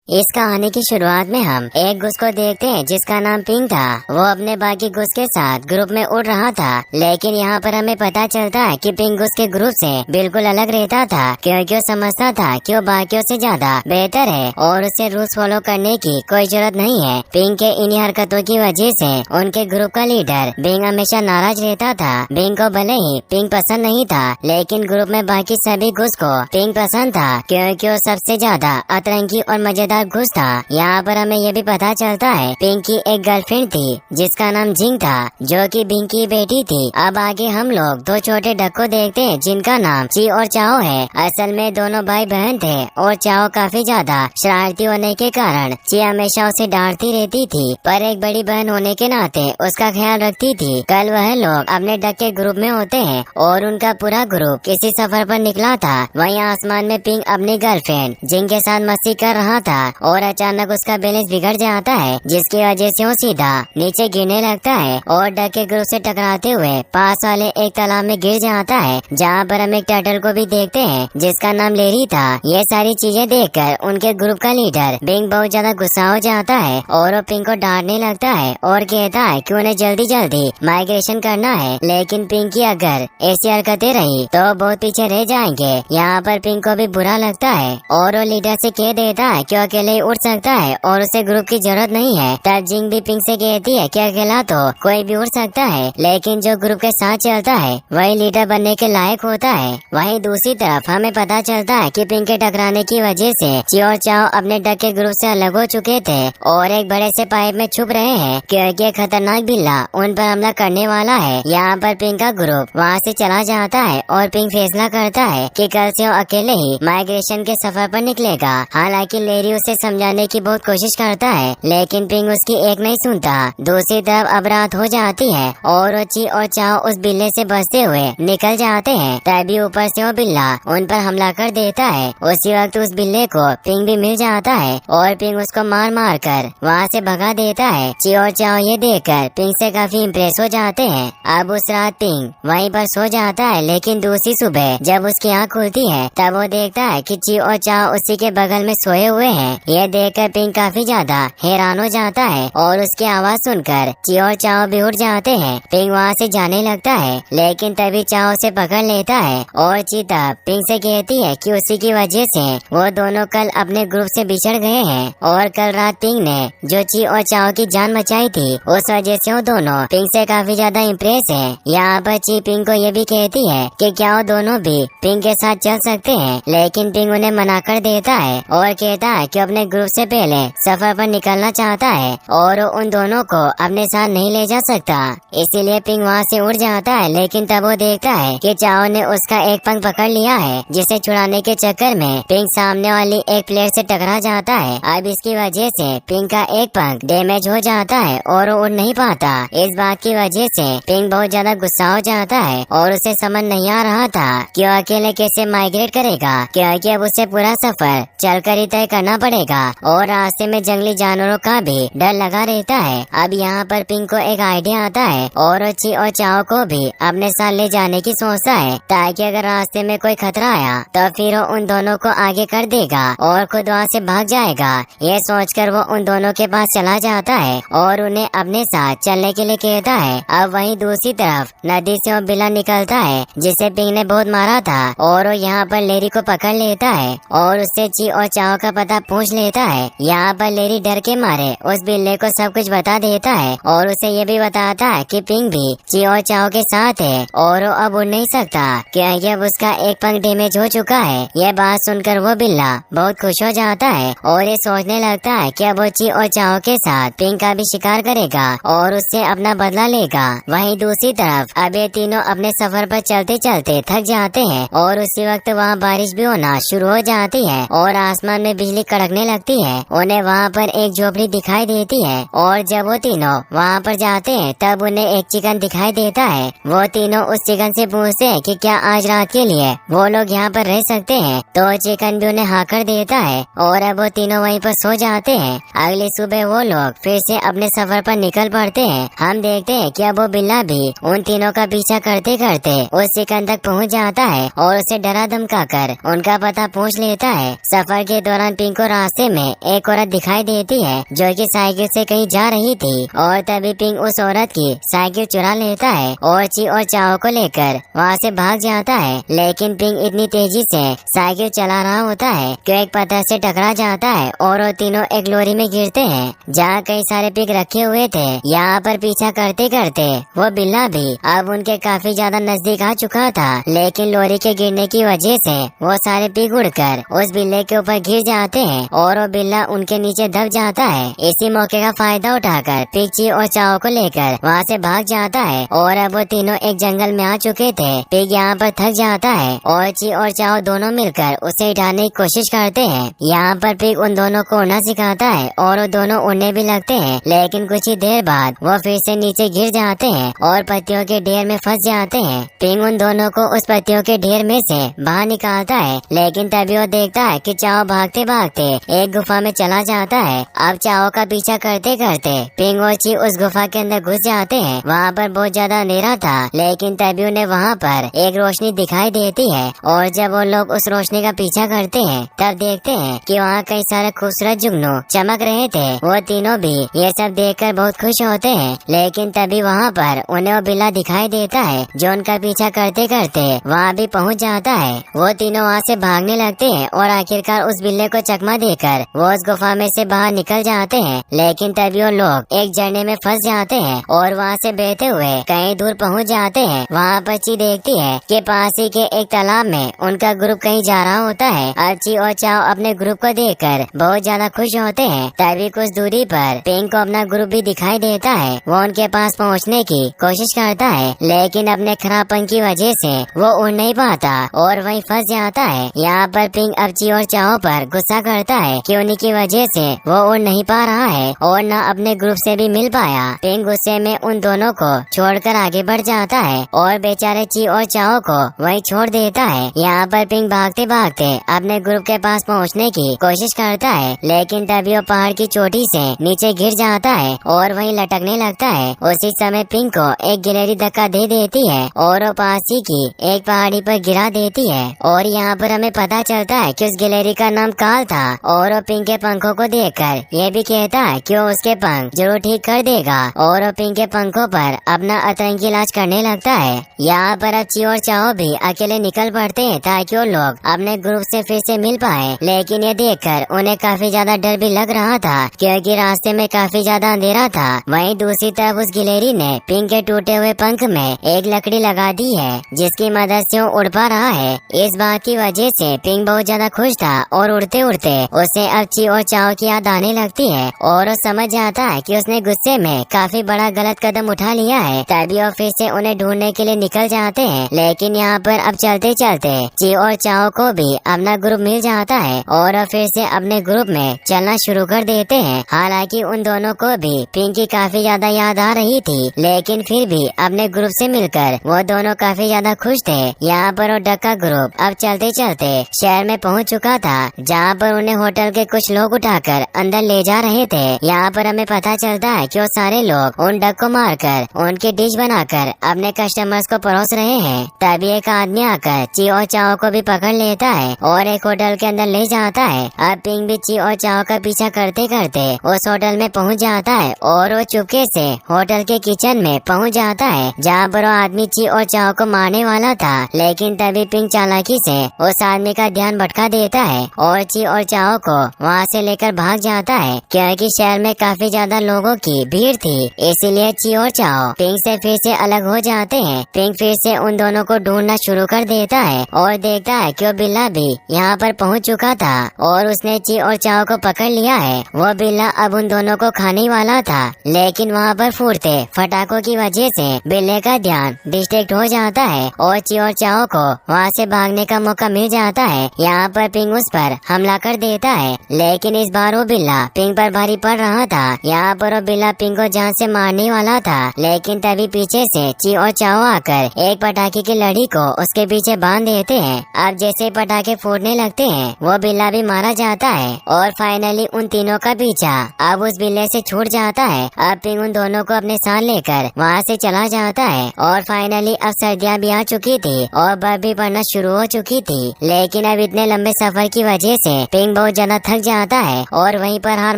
इस कहानी की शुरुआत में हम एक घुस को देखते हैं जिसका नाम पिंक था। वो अपने बाकी घुस के साथ ग्रुप में उड़ रहा था, लेकिन यहाँ पर हमें पता चलता है कि पिंक घुस के ग्रुप से बिल्कुल अलग रहता था, क्योंकि वो समझता था कि वो बाकियों से ज्यादा बेहतर है और उसे रूल्स फॉलो करने की कोई जरूरत नहीं है। पिंक के इन्हीं हरकतों की वजह से उनके ग्रुप का लीडर बिंग हमेशा नाराज रहता था। बिंग को भले ही पिंक पसंद नहीं था, लेकिन ग्रुप में बाकी सभी घुस को पिंक पसंद था, क्योंकि वो सबसे ज्यादा अतरंगी और मजेदार घुस था। यहाँ पर हमें ये भी पता चलता है पिंक की एक गर्लफ्रेंड थी जिसका नाम जिंग था, जो कि बिंग की बेटी थी। अब आगे हम लोग दो छोटे डक को देखते हैं जिनका नाम ची और चाओ है। असल में दोनों भाई बहन थे और चाओ काफी ज्यादा शरारती होने के कारण ची हमेशा उसे डांटती रहती थी, पर एक बड़ी बहन होने के नाते उसका ख्याल रखती थी। कल वह लोग अपने डक के ग्रुप में होते हैं और उनका पूरा ग्रुप किसी सफर पर निकला था। वहीं आसमान में पिंक अपनी गर्लफ्रेंड जिंग के साथ मस्ती कर रहा था और अचानक उसका बैलेंस बिगड़ जाता है, जिसकी वजह से वो सीधा नीचे गिरने लगता है और डक के ग्रुप से टकराते हुए पास वाले एक तालाब में गिर जाता है, जहाँ पर हम एक टर्टल को भी देखते हैं जिसका नाम लेरी था। ये सारी चीजें देखकर उनके ग्रुप का लीडर बिंग बहुत ज्यादा गुस्सा हो जाता है और वो पिंक को डांटने लगता है और कहता है कि उन्हें जल्दी जल्दी माइग्रेशन करना है, लेकिन पिंक की अगर ऐसी हरकतें रही तो बहुत पीछे रह जाएंगे। यहाँ पर पिंक को भी बुरा लगता है और वो लीडर से कह देता है कि अकेले उड़ सकता है और उसे ग्रुप की जरूरत नहीं है। तब जिंग भी पिंक से कहती है कि अकेला तो कोई भी उड़ सकता है, लेकिन जो ग्रुप के साथ चलता है वही लीडर बनने के लायक होता है। वहीं दूसरी तरफ हमें पता चलता है कि पिंक के टकराने की वजह से ची और चाओ अपने डक के ग्रुप से अलग हो चुके थे और एक बड़े से पाइप में छुप रहे हैं, क्योंकि एक खतरनाक बिल्ला उन पर हमला करने वाला है। यहाँ पर पिंक का ग्रुप वहाँ से चला जाता है और पिंक फैसला करता है कि कल से वो अकेले ही माइग्रेशन के सफर पर निकलेगा। हालांकि लेरी उसे समझाने की बहुत कोशिश करता है, लेकिन पिंक उसकी एक नहीं सुनता। दूसरी तरफ अब रात हो जाती है और वो ची और चाओ उस बिल्ले से बचते हुए निकल जाते हैं। तभी ऊपर से वो बिल्ला उन पर हमला कर देता है। उसी वक्त उस बिल्ले को पिंक भी मिल जाता है और पिंक उसको मार मार कर वहाँ से भगा देता है। ची और चाओ ये देखकर पिंक से काफी इम्प्रेस हो जाते हैं। अब उस रात पिंक वहीं पर सो जाता है, लेकिन दूसरी सुबह जब उसकी आँख खुलती है तब वो देखता है कि ची और चाओ उसी के बगल में सोए हुए हैं। ये देखकर पिंक काफी ज्यादा हैरान हो जाता है और उसकी आवाज सुनकर ची और चाओ भी उठ जाते हैं। पिंक वहाँ से जाने लगता है, लेकिन तभी चाओ से पकड़ लेता है और ची तब पिंक से कहती है कि उसी की वजह से वो दोनों कल अपने ग्रुप से बिछड़ गए हैं और कल रात पिंक ने जो ची और चाओ की जान बचाई थी उस वजह से वो दोनों पिंक से काफी ज्यादा इम्प्रेस है। यहाँ पर ची पिंक को ये भी कहती है कि क्या वो दोनों भी पिंक के साथ चल सकते हैं, लेकिन पिंक उन्हें मना कर देता है और कहता है कि अपने ग्रुप से पहले सफर पर निकलना चाहता है और वो उन दोनों को अपने साथ नहीं ले जा सकता। इसीलिए पिंक वहाँ से उड़ जाता है, लेकिन तब वो देखता है कि चाओ ने उसका एक पंख पकड़ लिया है, जिसे छुड़ाने के चक्कर में पिंक सामने वाली एक प्लेट से टकरा जाता है। अब इसकी वजह से पिंक का एक पंख डैमेज हो जाता है और वो उड़ नहीं पाता। इस बात की वजह से पिंक बहुत ज्यादा गुस्सा हो जाता है और उसे समझ नहीं आ रहा था कि वो अकेले कैसे माइग्रेट करेगा, क्योंकि अब उसे पूरा सफर चलकर ही तय करना पड़ेगा और रास्ते में जंगली जानवरों का भी डर लगा रहता है। अब यहाँ पर पिंक को एक आइडिया आता है और ची और चाओ को भी अपने साथ ले जाने की सोचता है, ताकि अगर रास्ते में कोई खतरा आया तो फिर वो उन दोनों को आगे कर देगा और खुद वहाँ से भाग जाएगा। ये सोचकर वो उन दोनों के पास चला जाता है और उन्हें अपने साथ चलने के लिए कहता है। अब वहीं दूसरी तरफ नदी से वो बिल्ला निकलता है जिसे पिंक ने बहुत मारा था और वो यहाँ पर लेरी को पकड़ लेता है और उससे ची और चाओ का पता पूछ लेता है। यहाँ पर लेरी डर के मारे उस बिल्ले को सब कुछ बता देता है और उसे ये भी बताता है कि पिंक भी ची और चाओ के साथ है और वो अब उड़ नहीं सकता, क्योंकि अब उसका एक पंख डैमेज हो चुका है। यह बात सुनकर वो बिल्ला बहुत खुश हो जाता है और ये सोचने लगता है कि अब वो ची और चाओ के साथ पिंक का भी शिकार करेगा और उससे अपना बदला लेगा। वहीं दूसरी तरफ अब ये तीनों अपने सफर पर चलते चलते थक जाते हैं और उसी वक्त वहाँ बारिश भी होना शुरू हो जाती है और आसमान में बिजली कड़कने लगती है। उन्हें वहाँ पर एक झोपड़ी दिखाई देती है और जब वो तीनों वहाँ पर जाते हैं तब उन्हें एक चिकन दिखाई देता है। वो तीनों उस चिकन से पूछते हैं कि क्या आज रात के लिए वो लोग यहाँ पर रह सकते हैं, तो चिकन भी उन्हें हाँ कर देता है और अब वो तीनों वहीं पर सो जाते हैं। अगली सुबह वो लोग फिर से अपने सफर पर निकल पड़ते हैं। हम देखते हैं कि अब वो बिल्ला भी उन तीनों का पीछा करते करते उस चिकन तक पहुँच जाता है और उसे डरा धमका कर उनका पता पूछ लेता है। सफर के दौरान पिंक को रास्ते में एक औरत दिखाई देती है जो कि साइकिल से कहीं जा रही थी और तभी पिंग उस औरत की साइकिल चुरा लेता है और ची और चाओ को लेकर वहाँ से भाग जाता है। लेकिन पिंग इतनी तेजी से साइकिल चला रहा होता है कि एक पत्थर से टकरा जाता है और वो तीनों एक लोरी में गिरते हैं जहाँ कई सारे पिग रखे हुए थे। यहाँ पर पीछा करते करते वो बिल्ला भी अब उनके काफी ज्यादा नजदीक आ चुका था, लेकिन लोरी के गिरने की वजह से वो सारे पिग उड़कर उस बिल्ले के ऊपर गिर जाते हैं और वो बिल्ला उनके नीचे दब जाता है। इसी मौके का फायदा उठाकर पिग ची और चाओ को लेकर वहाँ से भाग जाता है और अब वो तीनों एक जंगल में आ चुके थे। पिग यहाँ पर थक जाता है और ची और चाओ दोनों मिलकर उसे उठाने की कोशिश करते हैं। यहाँ पर पिग उन दोनों को उड़ना सिखाता है और वो दोनों उड़ने भी लगते हैं, लेकिन कुछ ही देर बाद वो फिर से नीचे गिर जाते हैं और पत्तियों के ढेर में फंस जाते हैं। पिग उन दोनों को उस पत्तियों के ढेर में से बाहर निकालता है, लेकिन तभी वो देखता है कि चाओ भागते भागते एक गुफा में चला जाता है। अब चाओ का पीछा करते करते पिग और ची उस गुफा के अंदर घुस जाते हैं। वहाँ पर बहुत ज्यादा अंधेरा था, लेकिन तभी उन्हें वहाँ पर एक रोशनी दिखाई देती है और जब वो लोग उस रोशनी का पीछा करते हैं तब देखते हैं कि वहाँ कई सारे खूबसूरत जुगनू चमक रहे थे। वो तीनों भी ये सब देखकर बहुत खुश होते हैं, लेकिन तभी वहाँ पर उन्हें वो बिल्ला दिखाई देता है जो उनका पीछा करते करते वहाँ भी पहुँच जाता है। वो तीनों वहाँ से भागने लगते हैं और आखिरकार उस बिल्ले को चकमा देकर वो उस गुफा में से बाहर निकल जाते हैं, लेकिन तभी वो लोग एक झरने में फंस जाते हैं और वहाँ से बहते हुए कहीं दूर पहुँच जाते हैं। वहाँ पर ची देखती है कि पास ही के एक तालाब में उनका ग्रुप कहीं जा रहा होता है। अब ची और चाओ अपने ग्रुप को देखकर बहुत ज्यादा खुश होते हैं। तभी कुछ दूरी पर पिंग को अपना ग्रुप भी दिखाई देता है। वो उनके पास पहुँचने की कोशिश करता है, लेकिन अपने खराबपन की वजह से वो उड़ नहीं पाता और वहीं फंस जाता है। यहाँ पर पिंग अब ची और चाओ पर गुस्सा करता है कि उन्हीं की वजह से वो उड़ नहीं पा रहा है और न अपने ग्रुप से भी मिल पाया। पिंग गुस्से में उन दोनों को छोड़कर आगे बढ़ जाता है और बेचारे ची और चाओ को वहीं छोड़ देता है। यहाँ पर पिंग भागते भागते अपने ग्रुप के पास पहुँचने की कोशिश करता है, लेकिन तभी वो पहाड़ की चोटी से नीचे गिर जाता है और वहीं लटकने लगता है। उसी समय पिंग को एक गिलहरी धक्का दे देती है और वो पास ही की एक पहाड़ी पर गिरा देती है और यहाँ पर हमें पता चलता है कि उस गिलहरी का नाम काल था और वो पिंग के पंखों को देखकर ये भी कहता है कि वो उसके पंख जरूर ठीक कर देगा और वो पिंग के पंखों पर अपना आतंकी इलाज करने लगता है। यहाँ पर अब ची और चाओ भी अकेले निकल पड़ते हैं ताकि वो लोग अपने ग्रुप से फिर से मिल पाए, लेकिन ये देखकर उन्हें काफी ज्यादा डर भी लग रहा था क्योंकि रास्ते में काफी ज्यादा अंधेरा था। वहीं दूसरी तरफ उस गिलहरी ने पिंग के टूटे हुए पंख में एक लकड़ी लगा दी है जिसकी मदद से वो उड़ पा रहा है। इस बात की वजह से पिंग बहुत ज्यादा खुश था और उड़ते उड़ते उसे अब ची और चाओ की याद आने लगती है और वो समझ जाता है कि उसने गुस्से में काफी बड़ा गलत कदम उठा लिया है। तभी वो फिर से उन्हें ढूंढने के लिए निकल जाते हैं, लेकिन यहाँ पर अब चलते चलते ची और चाओ को भी अपना ग्रुप मिल जाता है और वो फिर से अपने ग्रुप में चलना शुरू कर देते हैं। हालांकि उन दोनों को भी पिंग की काफी ज्यादा याद आ रही थी, लेकिन फिर भी अपने ग्रुप से मिलकर वो दोनों काफी ज्यादा खुश थे। यहाँ पर वो डक का ग्रुप अब चलते चलते शहर में पहुँच चुका था, जहाँ पर उन्हें होटल के कुछ लोग उठाकर अंदर ले जा रहे थे। यहाँ पर हमें पता चलता है कि वो सारे लोग उन डक को मारकर उनकी डिश बनाकर अपने कस्टमर्स को परोस रहे हैं। तभी एक आदमी आकर ची और चाओ को भी पकड़ लेता है और एक होटल के अंदर ले जाता है। अब पिंग भी ची और चाओ का पीछा करते करते उस होटल में पहुंच जाता है और वो चुपके से होटल के किचन में पहुंच जाता है जहाँ पर वो आदमी ची और चाओ को मारने वाला था, लेकिन तभी पिंग चालाकी से उस आदमी का ध्यान भटका देता है और ची और चाओ को वहाँ से लेकर भाग जाता है क्योंकि शहर में काफी ज्यादा लोगों की भीड़ थी। इसीलिए ची और चाओ पिंग से फिर से अलग हो जाते हैं। पिंग फिर से उन दोनों को ढूंढना शुरू कर देता है और देखता है कि वो बिल्ला भी यहाँ पर पहुँच चुका था और उसने ची और चाओ को पकड़ लिया है। वो बिल्ला अब उन दोनों को खाने वाला था, लेकिन वहाँ पर फूटते फटाकों की वजह से बिल्ले का ध्यान डिस्ट्रैक्ट हो जाता है और ची और चाओ को वहाँ से भागने का मौका मिल जाता है। यहाँ पर पिंग उस पर हमला कर देता है, लेकिन इस बार वो बिल्ला पिंग पर भारी पड़ रहा था। यहाँ पर वो बिल्ला पिंग को जान से मारने वाला था, लेकिन तभी पीछे से ची और चाओ आकर एक पटाखे की लड़ी को उसके पीछे बांध देते हैं। अब जैसे पटाखे फूटने लगते हैं वो बिल्ला भी मारा जाता है और फाइनली उन तीनों का पीछा अब उस बिल्ले से छूट जाता है। अब पिंग उन दोनों को अपने साथ लेकर वहाँ से चला जाता है और फाइनली अब सर्दियाँ भी आ चुकी थी और बर्फ भी पड़ना शुरू हो चुकी थी, लेकिन अब इतने लंबे सफर की वजह से पिंग बहुत तो जना थक जाता है और वहीं पर हार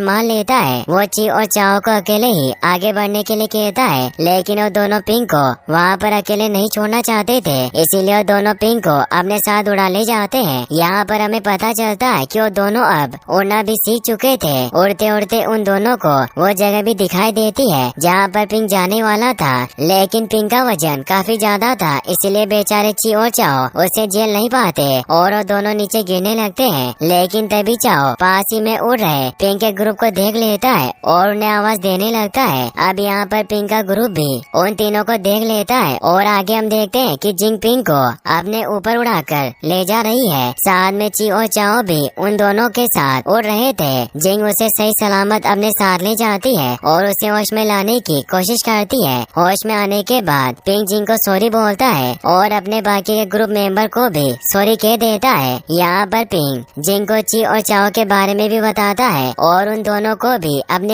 मान लेता है। वो ची और चाओ को अकेले ही आगे बढ़ने के लिए कहता है, लेकिन वो दोनों पिंक को वहाँ पर अकेले नहीं छोड़ना चाहते थे, इसीलिए वो दोनों पिंक को अपने साथ उड़ा ले जाते हैं। यहाँ पर हमें पता चलता है कि वो दोनों अब उड़ना भी सीख चुके थे। उड़ते उड़ते उन दोनों को वो जगह भी दिखाई देती है जहाँ पर पिंक जाने वाला था, लेकिन पिंक का वजन काफी ज्यादा था, इसलिए बेचारे ची और चाओ उसे झेल नहीं पाते और वो दोनों नीचे गिरने लगते हैं। लेकिन तभी चाओ पास ही में उड़ रहे पिंक के ग्रुप को देख लेता है और उन्हें आवाज देने लगता है। अब यहाँ पर पिंक का ग्रुप भी उन तीनों को देख लेता है और आगे हम देखते हैं कि जिंग पिंक को अपने ऊपर उड़ाकर ले जा रही है। साथ में ची और चाओ भी उन दोनों के साथ उड़ रहे थे। जिंग उसे सही सलामत अपने साथ ले जाती है और उसे होश में लाने की कोशिश करती है। होश में आने के बाद पिंक जिंग को सॉरी बोलता है और अपने बाकी के ग्रुप मेंबर को भी सॉरी कह देता है। यहाँ पर पिंक जिंग को ची और चाओ के बारे में भी बताता है और उन दोनों को भी अपने